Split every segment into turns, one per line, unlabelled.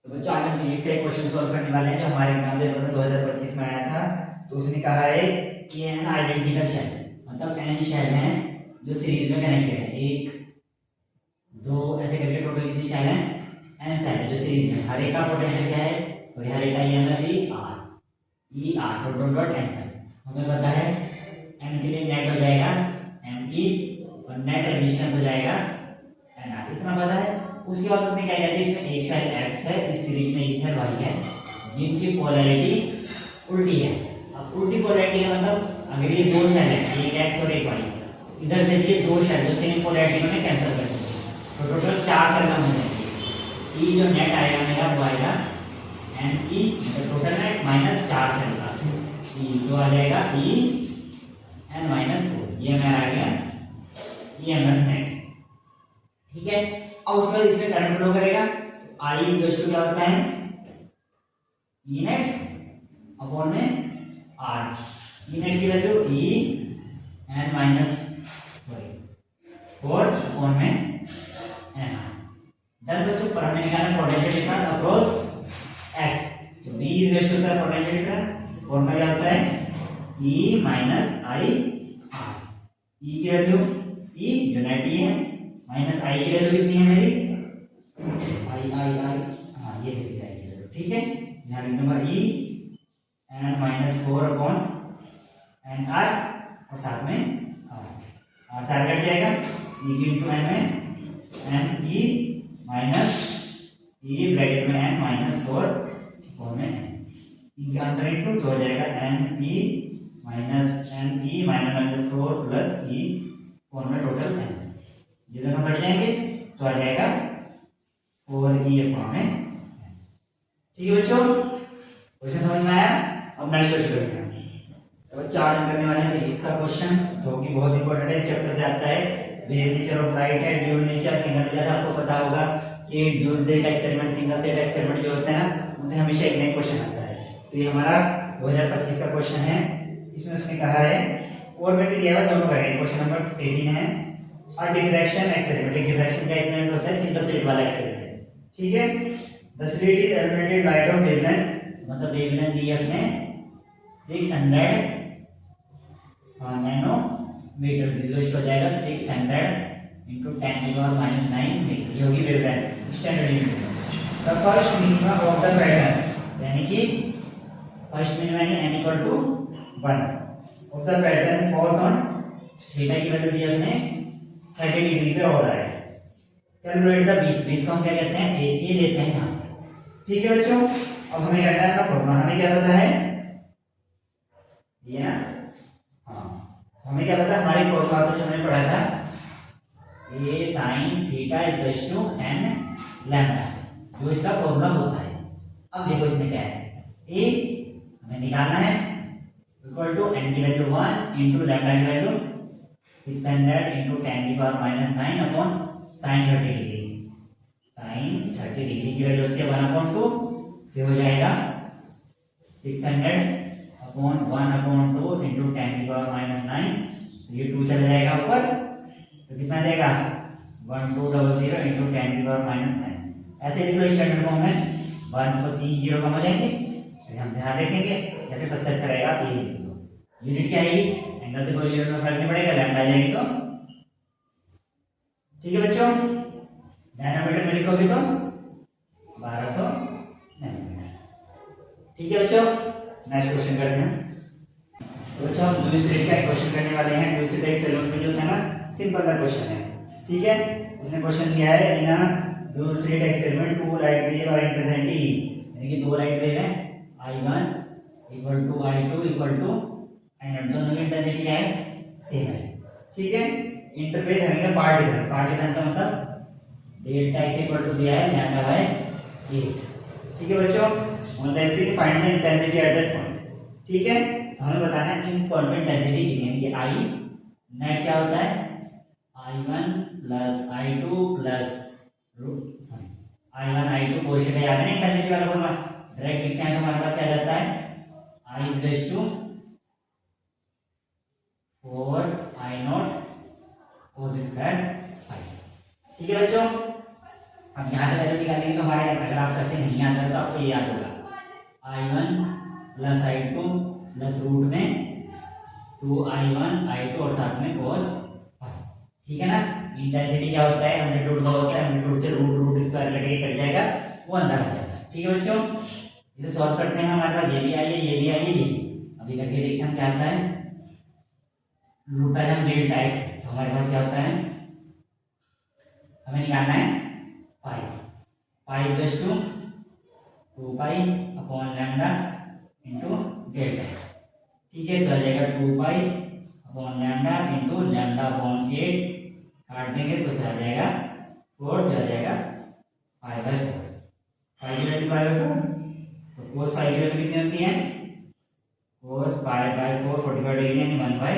तो बच्चों आज हम फिजिक्स का एक क्वेश्चन सॉल्व करने वाले हैं जो हमारे एग्जाम पेपर में 2025 में आया था। तो उसने कहा है कि एन आइडेंटिकल शेल, मतलब एन शेल हैं जो सीरीज में कनेक्टेड है, एक दो ऐसे करके टोटल कितनी शेल हैं, एन शेल है जो सीरीज में। हर एक का पोटेंशियल क्या है, और हर एक का EMF E R dot dot N तक हमें पता है। एन के लिए नेट हो जाएगा एन ई और नेट रेजिस्टेंस हो जाएगा एन आर, इतना पता है। उसके बाद उसने क्या कहते हैं, इसमें एक शेल x है, इस सीरीज में एक शेल y है जिनकी पोलैरिटी उल्टी है। अब उल्टी पोलैरिटी का मतलब अगर ये दो शेल है, एक x और एक y, इधर से भी ये दो शेल जो सेम पोलैरिटी में कैंसिल कर देंगे तो टोटल चार शेल कम हो जाएंगे। ई जो नेट आएगा मेरा वो आएगा N E total net minus चार शेल का ई, तो आ जाएगा ई एन माइनस फोर, ये मेरा आ गया ई एम एफ नेट। ठीक है, अब उसके बाद इसमें करंट फ्लो करेगा। आई इक्वल टू क्या होता है, ई नेट अपॉन में आर। ई नेट की value E N minus four upon में एन आर। डन बच्चों, पर हमें निकालना पोटेंशियल डिफरेंस अक्रॉस एक्स। तो V इक्वल टू होता है पोटेंशियल डिफरेंस, और में क्या होता है ई माइनस आई आर। ई की वैल्यू ई जो नेट ई है माइनस आई की वैल्यू कितनी है मेरी आई आई आई, हाँ ये लिख दिया है। ठीक है, यहाँ लिख दूंगा E N minus four upon N R और साथ में आर आर कट जाएगा। ई इंटू एन में N E minus E bracket में एन माइनस फोर फोर में एन, इनका अंतर इंटू तो हो जाएगा N E minus minus four plus E four में टोटल एन, ये दोनों कट जाएंगे तो आ जाएगा फोर ई अपॉन में। ठीक है बच्चों, क्वेश्चन समझ में आया। अब नेक्स्ट क्वेश्चन करते हैं। तो बच्चों आज हम करने वाले हैं फिजिक्स का क्वेश्चन जो कि बहुत इंपॉर्टेंट है, चैप्टर से आता है। वेव नेचर ऑफ लाइट है, ड्यूल नेचर, सिंगल नेचर। आपको पता होगा कि dual slit experiment, single slit experiment जो होते हैं ना, उनसे हमेशा एक नया क्वेश्चन आता है। तो ये हमारा 2025 का क्वेश्चन है। इसमें उसने कहा है और में भी दिया हुआ, दोनों करेंगे। क्वेश्चन नंबर 18 है और डिफ्रैक्शन एक्सपेरिमेंट। डिफ्रैक्शन का एक्सपेरिमेंट होता है सिंगल स्लिट वाला एक्सपेरिमेंट। ठीक है, the slit is illuminated light of wavelength, मतलब वेवलेंथ दी है उसने 600 नैनोमीटर, इक्वल हो जाएगा 600 into 10⁻⁹ मीटर, ये होगी wavelength standard unit. The first minima of the pattern, यानी कि फर्स्ट मिनिमा यानी n equal to 1 of the pattern falls on theta की वैल्यू दी है उसने 30 डिग्री पे हो रहा है। कैलकुलेट द बीट, बीट को हम क्या कहते हैं ए लेते हैं यहाँ पे। ठीक है बच्चों, अब हमें करना है अपना फॉर्मूला। हमें क्या पता है ये ना, हाँ हमें क्या पता है, हमारी फॉर्मूला तो जो हमने पढ़ा था A sine theta equals to N lambda, जो इसका फॉर्मूला होता है। अब देखो इसमें क्या है, ए हमें निकालना है इक्वल टू एन की वैल्यू 1 इंटू लैम्डा की value 600 into 10⁻⁹ upon sine 30 degree. Sine 30 degree की वैल्यू होती है 1/2, ये हो जाएगा 600 अपॉन 1/2 इंटू 10⁻⁹, ये 2 चला जाएगा ऊपर तो कितना जाएगा 1200 इंटू 10⁻⁹। ऐसे लिख लो स्टैंडर्ड फॉर्म में, 1 को 3 जीरो कम हो जाएंगे, फिर हम ध्यान रखेंगे या फिर सबसे अच्छा रहेगा ये लिख दो। यूनिट क्या आएगी, एंगल से कोई यूनिट में फर्क नहीं पड़ेगा, लैम्डा आ जाएगी तो। ठीक है बच्चों, नैनोमीटर में लिखोगे तो 1200 नैनोमीटर। ठीक है बच्चों, नेक्स्ट क्वेश्चन करते हैं। तो बच्चों हम ड्यूल स्लिट का क्वेश्चन करने वाले हैं। ड्यूल स्लिट एक्सपेरिमेंट में जो था ना, सिंपल सा क्वेश्चन है। ठीक है, उसने क्वेश्चन दिया है in dual slit experiment two light wave और इंटेंसिटी ई, यानी कि दो लाइट वेव है I1 equal to I2 equal to and दोनों की इंटेंसिटी क्या है सेम है। ठीक है, इंटरफेस हमें पार्ट डिफरेंस, पार्ट डिफरेंस का मतलब डेल्टा x इक्वल टू दिया है लैम्डा बाय 8। ठीक है बच्चों, on the screen find the intensity at that point. ठीक है, हमें बताना है इन पॉइंट पे इंटेंसिटी कितनी है, यानी कि आई नेट क्या होता है I1 plus I2 plus I1 I2 quotient याद है ना इंटेंसिटी वाला फॉर्मूला, डायरेक्ट लिखते हैं तो हमारे पास क्या जाता है I equals to 4I0 cos square phi. ठीक है बच्चों, अब यहाँ से वैल्यू निकालेंगे तो हमारे अगर आप से नहीं आता तो आपको ये याद होगा I1 plus I2 plus root में 2I1 I2 और साथ में cos फाई। ठीक है ना। इंटेंसिटी क्या होता है, एम्पलीट्यूड का होता है, एम्पलीट्यूड से रूट रूट स्क्वायर कटेगा कट जाएगा, वो अंदर आ जाएगा। ठीक है बच्चों, इसे सॉल्व करते हैं। हमारे पास ये भी आई है, ये भी आई है, ये भी। अभी करके देखते हैं हम क्या आता है। रूट पहले हम डेल्टा एक्स, तो हमारे पास क्या होता है, हमें निकालना है pi. Pi equals to 2 pi upon lambda into delta. ठीक है, तो आ जाएगा 2 pi upon lambda into lambda upon 8, काट देंगे तो आ जाएगा 4, तो आ जाएगा पाई बाय 4। पाई की वैल्यू पाई बाय 4, तो कोस पाई की वैल्यू कितनी होती है, कोस पाई बाय 4 45 डिग्री यानी 1 बाय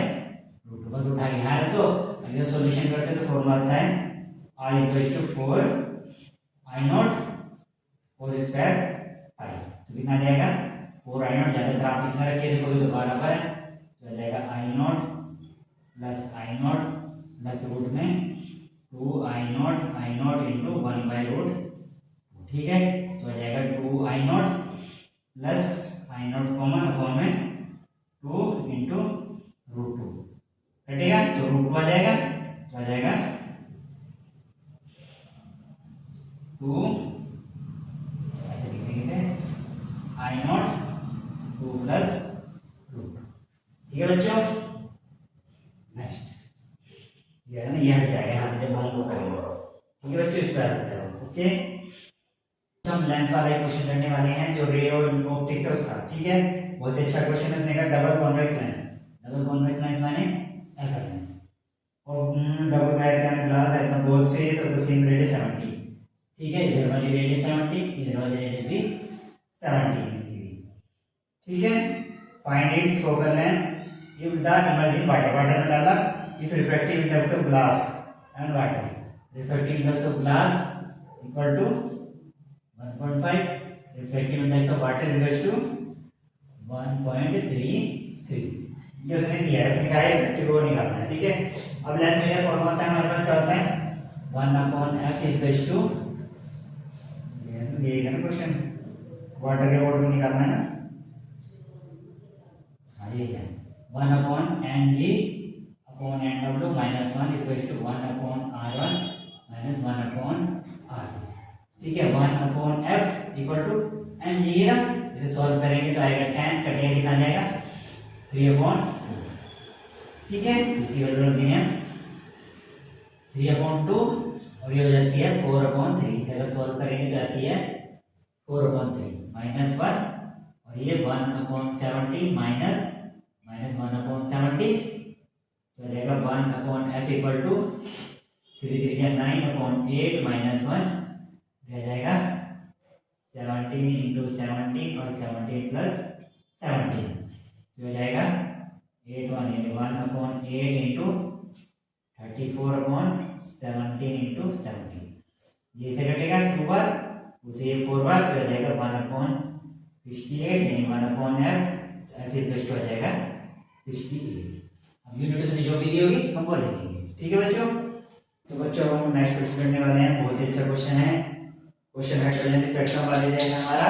रूट 2। बस उठा के यहाँ रख दो। अगर सॉल्यूशन करते हैं तो फॉर्मूला आता है I equals to 4 I naught whole square pi. तो कितना जाएगा 4 I नॉट, ज़्यादातर आप इसमें रख के देखोगे तो बराबर है, तो आ जाएगा I naught plus I naught plus root में 2 I naught into 1 by root. ठीक है, तो आ जाएगा 2 I naught plus I naught common upon में 2 इंटू रूट 2 कटेगा तो रूट 2 आ जाएगा, तो आ जाएगा 2 ऐसे लिख देंगे I नॉट 2 प्लस रूट। ठीक है बच्चों, नेक्स्ट ये है ना, ये हट जाएगा यहाँ पे जब हम वो करेंगे। ठीक है बच्चों, इस पर आ जाता है। ओके, हम लेंथ वाला एक क्वेश्चन करने वाले हैं जो रे और ऑप्टिक्स है उसका। ठीक है, बहुत अच्छा क्वेश्चन है। उसने कहा double convex lens. Double convex lens माने ऐसा लेंस, और डबल का है ग्लास है, तो both face of the same radius 70। ठीक है, इधर वाली रेडियस 70, इधर वाली रेडियस भी 70 इसकी भी। ठीक है, find its focal length if the emerging water, water में डाला, if refractive index of glass and water, refractive index of glass equal to 1.5, refractive index of water equal to 1.33। ये उसने दिया है, उसने कहा है रिफ्रैक्टिव वो निकालना है। ठीक है, अब लेंथ मेजर फॉर्मूला होता है हमारे पास, क्या होता है 1/f इक्वल टू, ये है ना क्वेश्चन, वाटर के वॉल्यूम निकालना है ना। हाँ ये है 1/ng upon nw minus 1 equal to 1/r1 minus 1/r2। ठीक है, 1/f इक्वल टू ng है ना। इसे सॉल्व करेंगे तो आएगा 10, कटेगा कितना जाएगा 3/2। ठीक है, इसकी वैल्यू रख देंगे 3/2 और ये हो जाती है 4/3। इसे अगर सॉल्व करेंगे तो आती है 4/3 माइनस 1, और ये 1/70 माइनस 1/70, तो आ जाएगा 1/f इक्वल टू 3 3 या 9/8 माइनस 1, रह जाएगा 17 इंटू 17 और 17 प्लस 17, तो हो जाएगा 1/8 इंटू 34/17 इंटू 17। ये से कटेगा 2 बार, उसे 4 बार, तो हो जाएगा 1/68 यानी 1/f, f इक्वल टू हो जाएगा 68। अब यूनिट उसने जो भी दी होगी हम वो ले लेंगे। ठीक है बच्चों, तो बच्चों हम नेक्स्ट क्वेश्चन करने वाले हैं। बहुत ही अच्छा क्वेश्चन है, क्वेश्चन हाइड्रोजन स्पेक्ट्रम वाले जाएगा हमारा।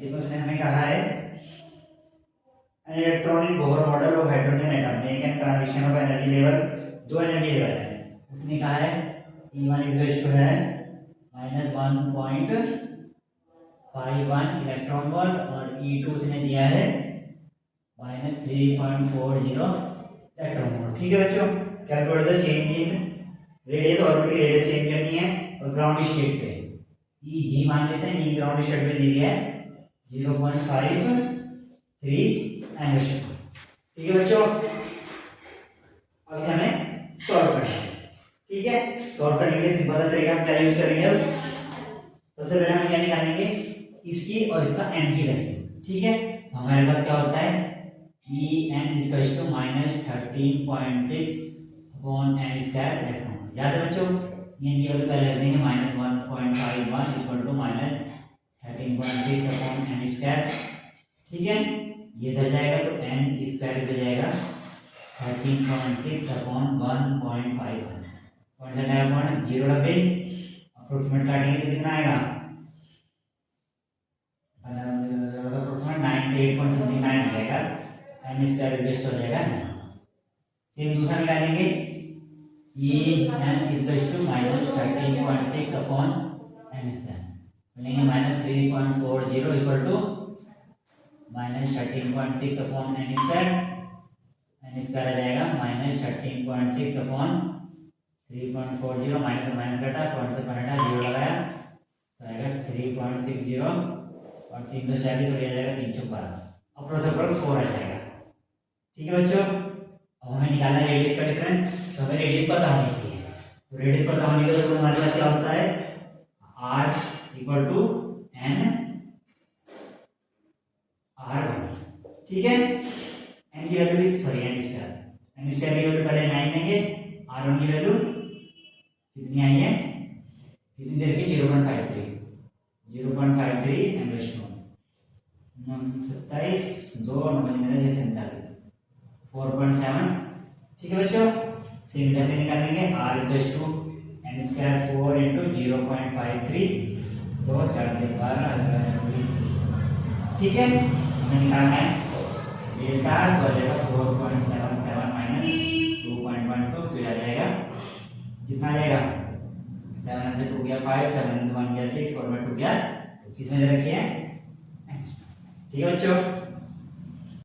ये उसने हमें कहा है electronic Bohr model of hydrogen atom में एक ट्रांजिशन ऑफ एनर्जी लेवल, दो एनर्जी लेवल है। उसने कहा है E1 इक्वल टू है -1.51 इलेक्ट्रॉन वोल्ट, और E2 उसने दिया है -3.40 इलेक्ट्रॉन वोल्ट। ठीक है बच्चों, calculate the change in radius, orbit की रेडियस चेंज करनी है, और ग्राउंड स्टेट पे Eg मान लेते हैं। E ग्राउंड स्टेट पे दी है 0.53 एंगस्ट्रॉम। ठीक है बच्चों, अब इसे हमें सॉल्व करना है। ठीक है, सॉल्व करने के लिए सिंपल तरीका हम क्या यूज करेंगे। सबसे पहले हम क्या निकालेंगे, इसकी और इसका n की वैल्यू। ठीक है, तो हमारे पास क्या होता है En equal to -13.6 upon n square electron. याद है बच्चों, n की वैल्यू पहले रख देंगे -1.51 equal to -13.6 upon n square. ठीक है, ये इधर जाएगा तो n स्क्वायर हो जाएगा 13.6 अपॉन 1.51, पॉइंट 0 रख गई अप्रोक्सीमेट काटेंगे तो कितना आएगा, अप्रोक्सीमेट 9 से 8 पॉइंट समथिंग 9 आ जाएगा, एन स्क्वायर वेस्ट हो जाएगा 9। फिर दूसरा निकालेंगे, ये N equals to -13.6 upon N square, लेंगे -3.40 equal to -13.6 upon N square आ जाएगा -13.6 अपॉन 3.40, माइनस से माइनस घटा, पॉइंट से पॉइंट हटा, 0 लगाया तो आएगा 3.60 और 340 हो जाएगा 312, अप्रोक्स 4 आ जाएगा। ठीक है बच्चों, अब हमें निकालना है रेडियस का डिफरेंस, तो हमें रेडियस पता होनी चाहिए। तो रेडियस पता होने के लिए हमारे पास क्या होता है, r equal to n r1, ठीक है। n की वैल्यू की सॉरी n स्क्वायर की वैल्यू पहले 9 लेंगे, r1 की वैल्यू कितनी आई है, कितनी देर की 0.53 एंगस्ट्रॉम 27 2 4.7, ठीक है बच्चों। सिंपल से निकालेंगे r equals to n square 4 into 0.53 तो 4 से 12, ठीक है। हमें निकालना है डेल्टा, तो आ जाएगा 4.77 माइनस 2.12, तो आ जाएगा कितना आ जाएगा, 7 से 2 गया 5, 7 से 1 गया 6, 4 में 2 गया, किसमें दे रखी है, ठीक है बच्चों।